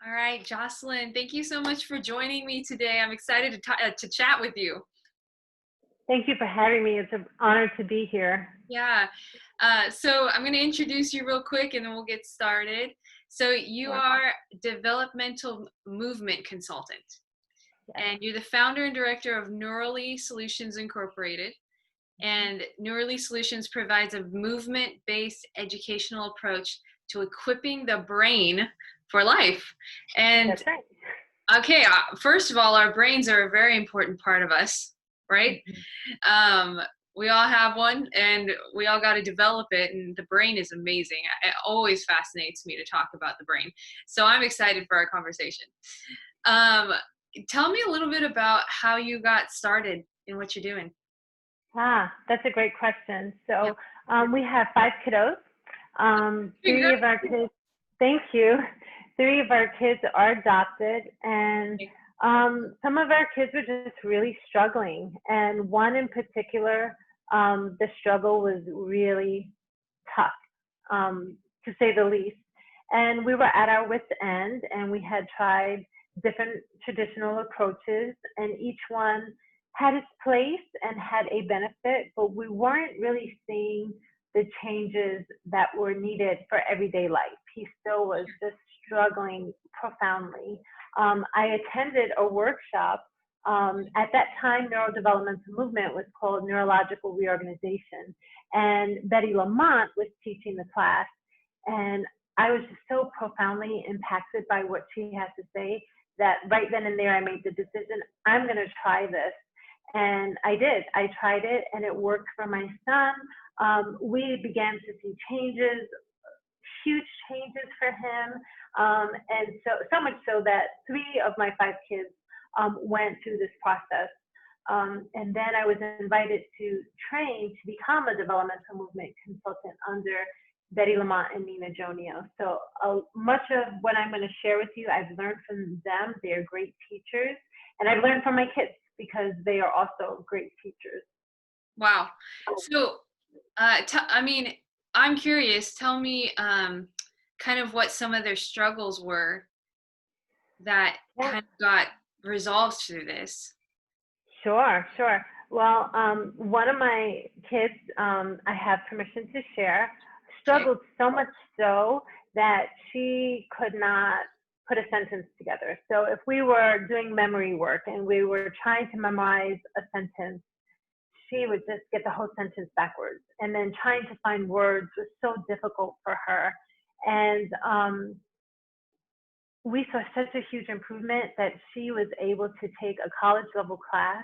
All right, Jocelyn, thank you so much for joining me today. I'm excited to chat with you. Thank you for having me. It's an honor to be here. Yeah. So I'm going to introduce you real quick and then we'll get started. So you Sure. are developmental movement consultant Yes. and you're the founder and director of Neurally Solutions Incorporated. And Neurally Solutions provides a movement-based educational approach to equipping the brain for life. And That's right. okay, first of all, our brains are a very important part of us, right? Mhm. Um, we all have one, and we all got to develop it. And the brain is amazing. It always fascinates me to talk about the brain. So I'm excited for our conversation. Um, Tell me a little bit about how you got started in what you're doing. That's a great question. Yeah. So we have five kiddos. Three of our kids, thank you. Three of our kids are adopted, and some of our kids were just really struggling. And one in particular, the struggle was really tough, to say the least. And we were at our wits' end, and we had tried different traditional approaches, and each one had its place and had a benefit, but we weren't really seeing the changes that were needed for everyday life. He still was just struggling profoundly. I attended a workshop. At that time, neurodevelopmental movement was called neurological reorganization, and Betty Lamont was teaching the class, and I was just so profoundly impacted by what she had to say that right then and there I made the decision, I'm going to try this. And I did. I tried it, and it worked for my son. We began to see changes, huge changes for him, and so much so that three of my five kids went through this process. And then I was invited to train to become a developmental movement consultant under Betty Lamont and Nina Jonio. So much of what I'm going to share with you, I've learned from them. They're great teachers. And I've learned from my kids because they are also great teachers. Wow. So, I mean, I'm curious. Tell me kind of what some of their struggles were that Yeah. kind of got resolved through this. Sure, sure. Well, one of my kids, I have permission to share, Okay. struggled so much so that she could not put a sentence together. So if we were doing memory work and we were trying to memorize a sentence, she would just get the whole sentence backwards. And then trying to find words was so difficult for her. And we saw such a huge improvement that she was able to take a college level class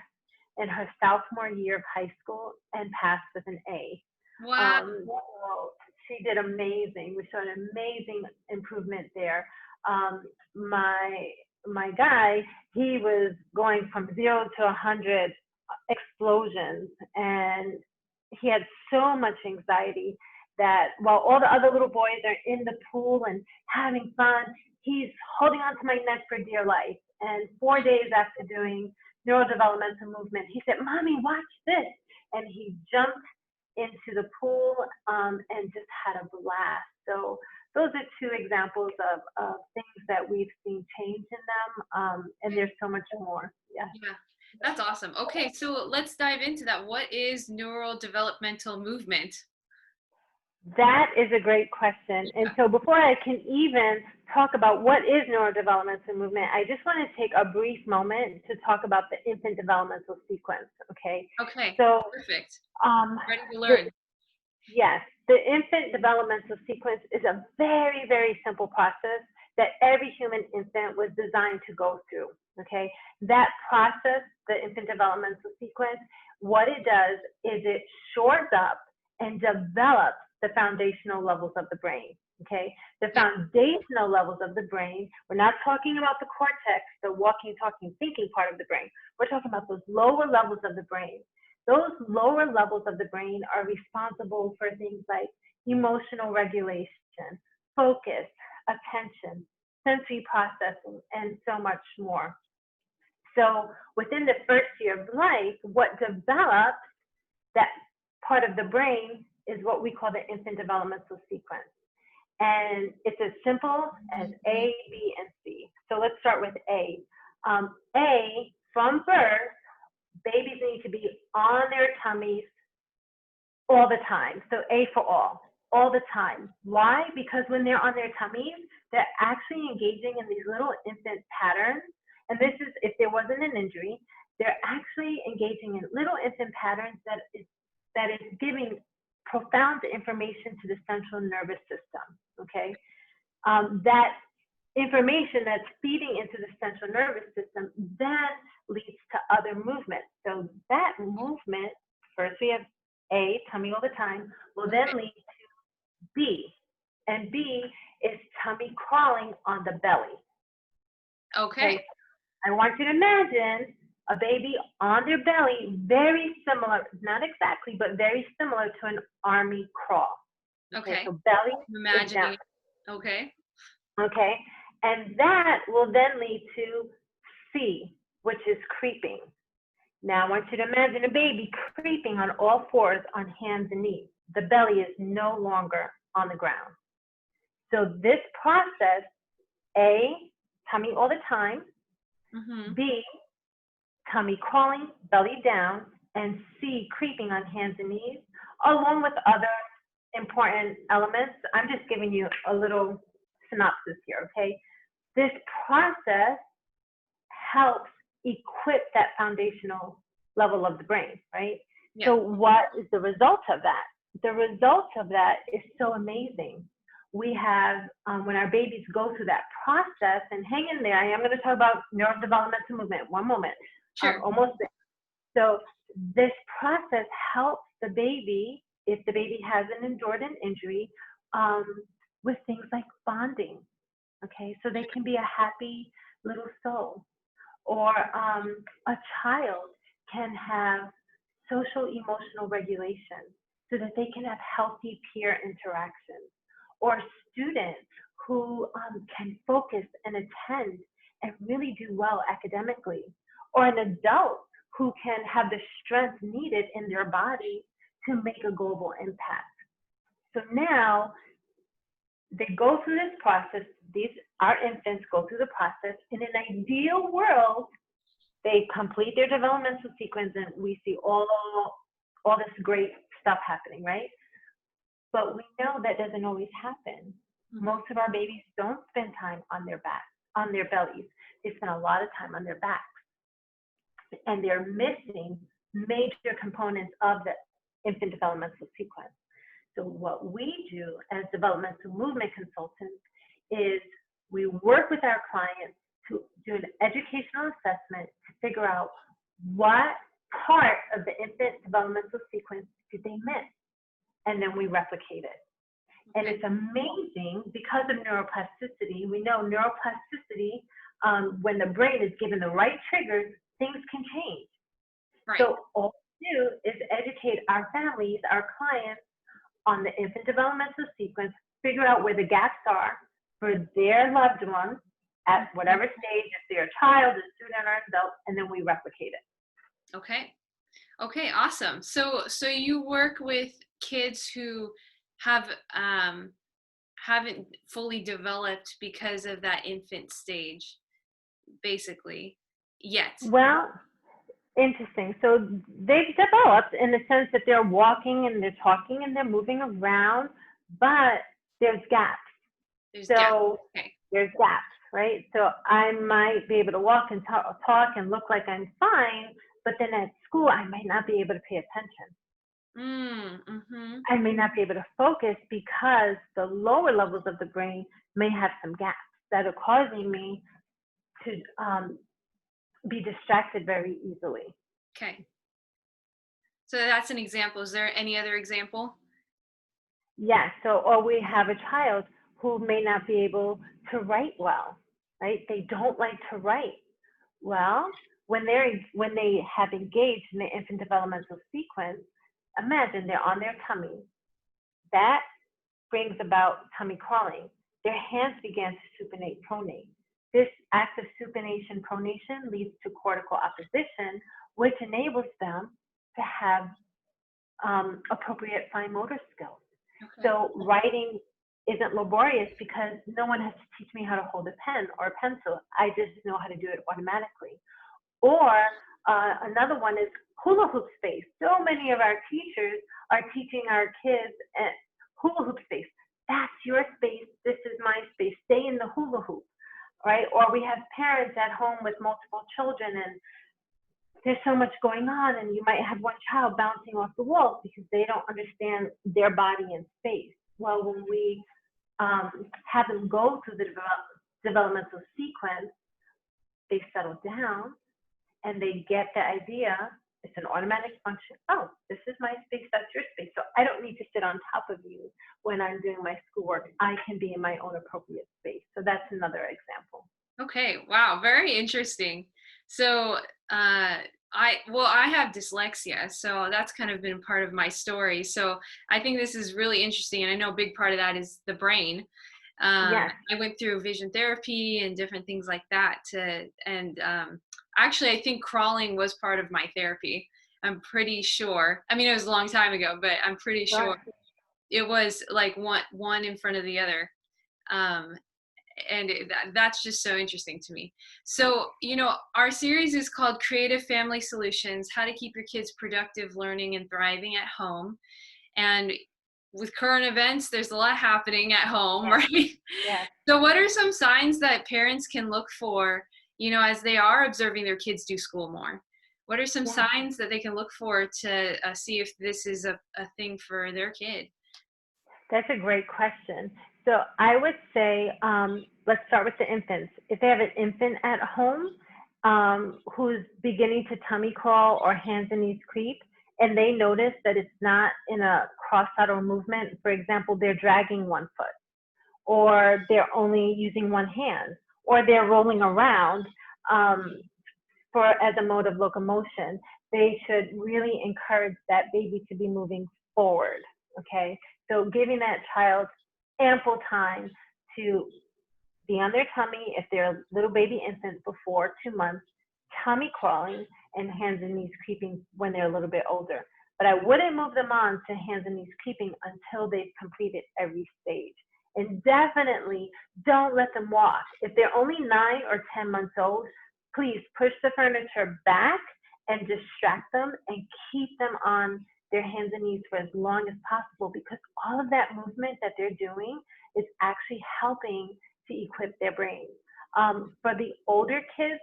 in her sophomore year of high school and pass with an A. Wow. So she did amazing. We saw an amazing improvement there. Um, my my guy, he was going from 0 to 100 explosions, and he had so much anxiety that while all the other little boys are in the pool and having fun, he's holding on to my neck for dear life. And 4 days after doing neurodevelopmental movement, he said, "Mommy, watch this." And he jumped into the pool and just had a blast. So those are two examples of things that we've seen change in them. And there's so much more. Yeah. Yeah. That's awesome. Okay, so let's dive into that. What is neural developmental movement? That is a great question. And so before I can even talk about what is neurodevelopmental movement, I just want to take a brief moment to talk about the infant developmental sequence, okay? Okay, So perfect. um, Ready to the, learn. yes, the infant developmental sequence is a very, very simple process that every human infant was designed to go through, okay? That process, the infant developmental sequence, what it does is it shores up and develops the foundational levels of the brain, okay? The Yeah. foundational levels of the brain, we're not talking about the cortex, the walking, talking, thinking part of the brain. We're talking about those lower levels of the brain. Those lower levels of the brain are responsible for things like emotional regulation, focus, attention, sensory processing, and so much more. So within the first year of life, what develops that part of the brain is what we call the infant developmental sequence. And it's as simple as A, B, and C. start with A. A, from birth, babies need to be on their tummies all the time. So A for all the time. Why? Because when they're on their tummies, they're actually engaging in these little infant patterns. And this is, if there wasn't an injury, they're actually engaging in little infant patterns that is giving profound information to the central nervous system, okay? That information that's feeding into the central nervous system then leads to other movements. So that movement, first we have A, tummy all the time, will then lead to B. And B is tummy crawling on the belly. Okay. I want you to imagine a baby on their belly, very similar, not exactly, but very similar to an army crawl. Okay. So belly is down. Imagining. Okay. Okay. And that will then lead to C, which is creeping. Now I want you to imagine a baby creeping on all fours on hands and knees. The belly is no longer on the ground. So this process, A, tummy all the time, B, tummy crawling, belly down, and C, creeping on hands and knees, along with other important elements. I'm just giving you a little synopsis here, okay? This process helps equip that foundational level of the brain, right? Yeah. So what is the result of that? The result of that is so amazing. We have, when our babies go through that process, and hang in there, I am going to talk about neurodevelopmental movement, one moment. Sure. Almost there. So this process helps the baby, if the baby hasn't endured an injury, with things like bonding, okay? So they can be a happy little soul. Or a child can have social emotional regulation so that they can have healthy peer interactions. Or students who can focus and attend and really do well academically. Or an adult who can have the strength needed in their body to make a global impact. So now they go through this process. Our infants go through the process. In an ideal world, they complete their developmental sequence and we see all this great stuff happening, right? But we know that doesn't always happen. Most of our babies don't spend time on their back, on their bellies. They spend a lot of time on their backs. And they're missing major components of the infant developmental sequence. So what we do as developmental movement consultants is we work with our clients to do an educational assessment to figure out what part of the infant developmental sequence did they miss, and then we replicate it. And it's amazing because of neuroplasticity. We know neuroplasticity, when the brain is given the right triggers, things can change. Right. So all we do is educate our families, our clients, on the infant developmental sequence, figure out where the gaps are for their loved ones at whatever stage, if they're a child, a student, or adult, and then we replicate it. Okay. Okay, awesome. So you work with kids who haven't fully developed because of that infant stage, basically, yet. Well, interesting. So they've developed in the sense that they're walking and they're talking and they're moving around, but there's gaps. There's gaps, right? So I might be able to walk and talk and look like I'm fine, but then at school I might not be able to pay attention. I may not be able to focus because the lower levels of the brain may have some gaps that are causing me to be distracted very easily. Okay. So that's an example. Is there any other example? Yes. So, or we have a child who may not be able to write well, right? They don't like to write. Well, when they have engaged in the infant developmental sequence, imagine they're on their tummy. That brings about tummy crawling. Their hands began to supinate, pronate. This act of supination, pronation leads to cortical opposition, which enables them to have appropriate fine motor skills. Okay. So writing isn't laborious because no one has to teach me how to hold a pen or a pencil. I just know how to do it automatically. Or another one is hula hoop space. So many of our teachers are teaching our kids at hula hoop space. That's your space. This is my space. Stay in the hula hoop, right? Or we have parents at home with multiple children, and there's so much going on, and you might have one child bouncing off the walls because they don't understand their body and space. Well, when we have them go through the developmental sequence, they settle down and they get the idea. It's an automatic function. Oh, this is my space, that's your space. So I don't need to sit on top of you when I'm doing my schoolwork. I can be in my own appropriate space. So that's another example. Okay, wow, very interesting. So I have dyslexia, so that's kind of been part of my story. So I think this is really interesting, and I know a big part of that is the brain. Yes. I went through vision therapy and different things like that actually I think crawling was part of my therapy. I'm pretty sure. I mean, it was a long time ago, but I'm pretty sure Sure. it was like one in front of the other. Um, and that's just so interesting to me. So, our series is called Creative Family Solutions: How to Keep Your Kids Productive, Learning, and Thriving at Home. And with current events, there's a lot happening at home, Yes. right? Yes. So what are some signs that parents can look for, as they are observing their kids do school more? What are some Yes. signs that they can look for to see if this is a thing for their kid? That's a great question. So I would say, let's start with the infants. If they have an infant at home who's beginning to tummy crawl or hands and knees creep, and they notice that it's not in a cross-lateral movement, for example, they're dragging one foot, or they're only using one hand, or they're rolling around as a mode of locomotion, they should really encourage that baby to be moving forward, okay? So giving that child ample time to be on their tummy if they're a little baby infant before 2 months, tummy crawling, and hands and knees creeping when they're a little bit older. But I wouldn't move them on to hands and knees creeping until they've completed every stage. And definitely don't let them walk. If they're only 9 or 10 months old, please push the furniture back and distract them and keep them on their hands and knees for as long as possible, because all of that movement that they're doing is actually helping to equip their brains. For the older kids,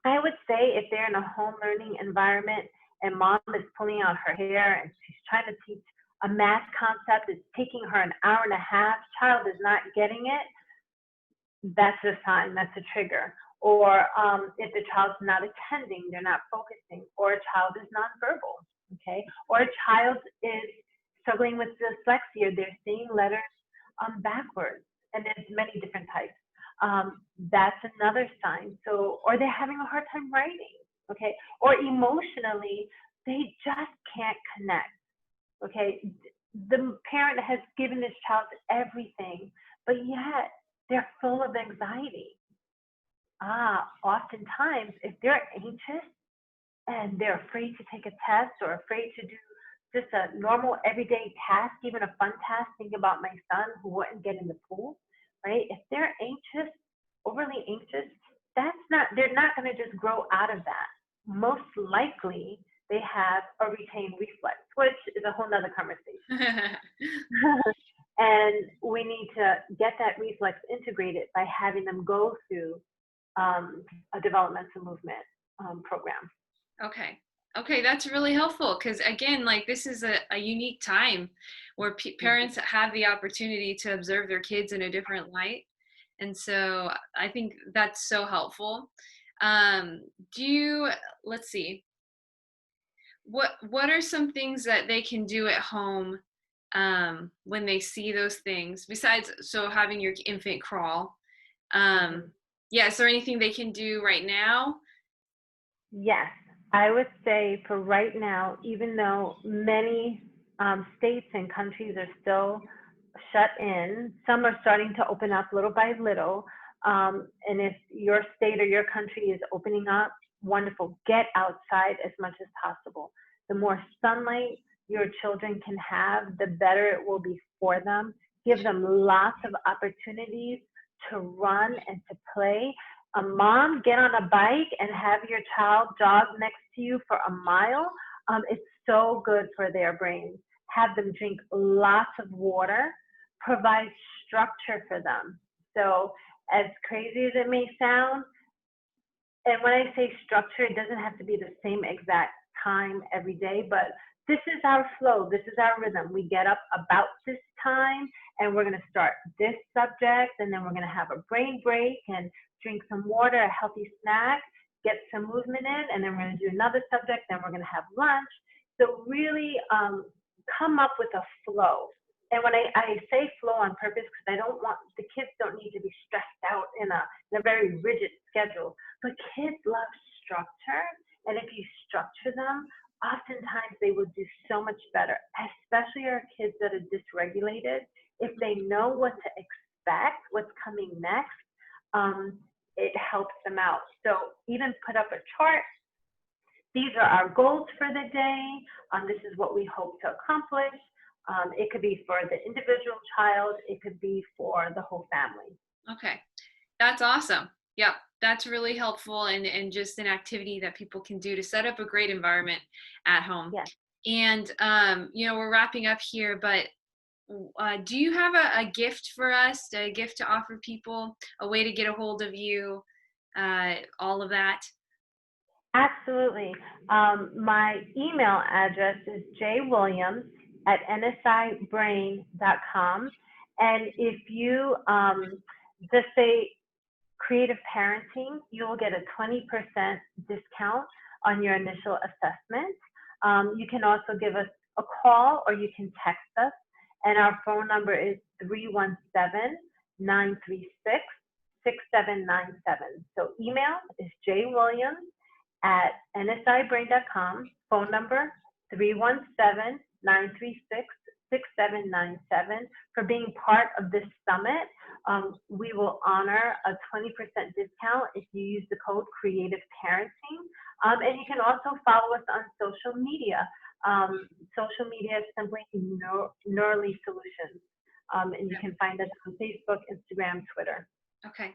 I would say if they're in a home learning environment and mom is pulling out her hair and she's trying to teach a math concept, it's taking her an hour and a half, child is not getting it, that's a sign, that's a trigger. Or if the child's not attending, they're not focusing, or a child is nonverbal, okay? Or a child is struggling with dyslexia, they're seeing letters backwards, and there's many different types. That's another sign. So, or they're having a hard time writing, okay? Or emotionally, they just can't connect, okay? The parent has given this child everything, but yet they're full of anxiety. Oftentimes, if they're anxious and they're afraid to take a test or afraid to do just a normal everyday task, even a fun task, think about my son who wouldn't get in the pool, right? If they're anxious, overly anxious, they're not going to just grow out of that. Most likely, they have a retained reflex, which is a whole nother conversation. And we need to get that reflex integrated by having them go through a developmental movement program. Okay, that's really helpful, because again, like, this is a unique time where parents have the opportunity to observe their kids in a different light, and so I think that's so helpful. Let's see, what are some things that they can do at home when they see those things, besides having your infant crawl? Yeah, is there anything they can do right now? Yes, I would say for right now, even though many states and countries are still shut in, some are starting to open up little by little. And if your state or your country is opening up, wonderful. Get outside as much as possible. The more sunlight your children can have, the better it will be for them. Give them lots of opportunities to run and to play. A mom, get on a bike and have your child jog next to you for a mile. It's so good for their brains. Have them drink lots of water. Provide structure for them. So as crazy as it may sound, and when I say structure, it doesn't have to be the same exact time every day, but this is our flow. This is our rhythm. We get up about this time and we're going to start this subject, and then we're going to have a brain break and drink some water, a healthy snack, get some movement in, and then we're going to do another subject, then we're going to have lunch. So really come up with a flow. And when I say flow on purpose, because I don't want, the kids don't need to be stressed out in a very rigid schedule, but kids love structure. And if you structure them, oftentimes they will do so much better, especially our kids that are dysregulated. If they know what to expect, what's coming next, it helps them out. So even put up a chart. These are our goals for the day. This is what we hope to accomplish. It could be for the individual child. It could be for the whole family. Okay, that's awesome. Yep, that's really helpful, and just an activity that people can do to set up a great environment at home. Yes. And we're wrapping up here, but do you have a gift for us, a gift to offer people, a way to get a hold of you, all of that? Absolutely. My email address is jwilliams@nsibrain.com. And if you just say creative parenting, you will get a 20% discount on your initial assessment. You can also give us a call or you can text us. And our phone number is 317-936-6797. So email is jwilliams@nsibrain.com. Phone number 317-936-6797. For being part of this summit, we will honor a 20% discount if you use the code Creative Parenting. And you can also follow us on social media. Social media is simply Neurally Solutions. And you can find us on Facebook, Instagram, Twitter. Okay.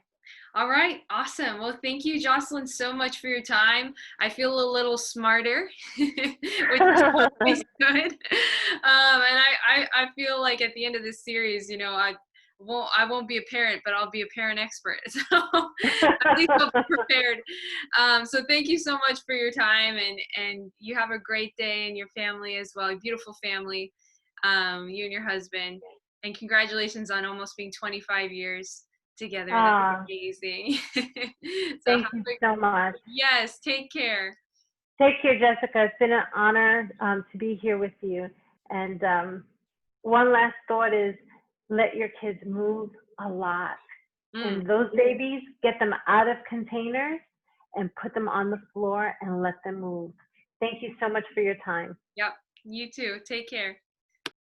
All right. Awesome. Well, thank you, Jocelyn, so much for your time. I feel a little smarter, which is always good. And I feel like at the end of this series, I won't be a parent, but I'll be a parent expert. So at least I'll be prepared. So thank you so much for your time, and you have a great day, and your family as well, a beautiful family, you and your husband. And congratulations on almost being 25 years together. That's amazing. Thank you so much. Yes, take care. Take care, Jessica. It's been an honor to be here with you. And one last thought is, let your kids move a lot. And those babies, get them out of containers and put them on the floor and let them move. Thank you so much for your time. Yep, you too. Take care.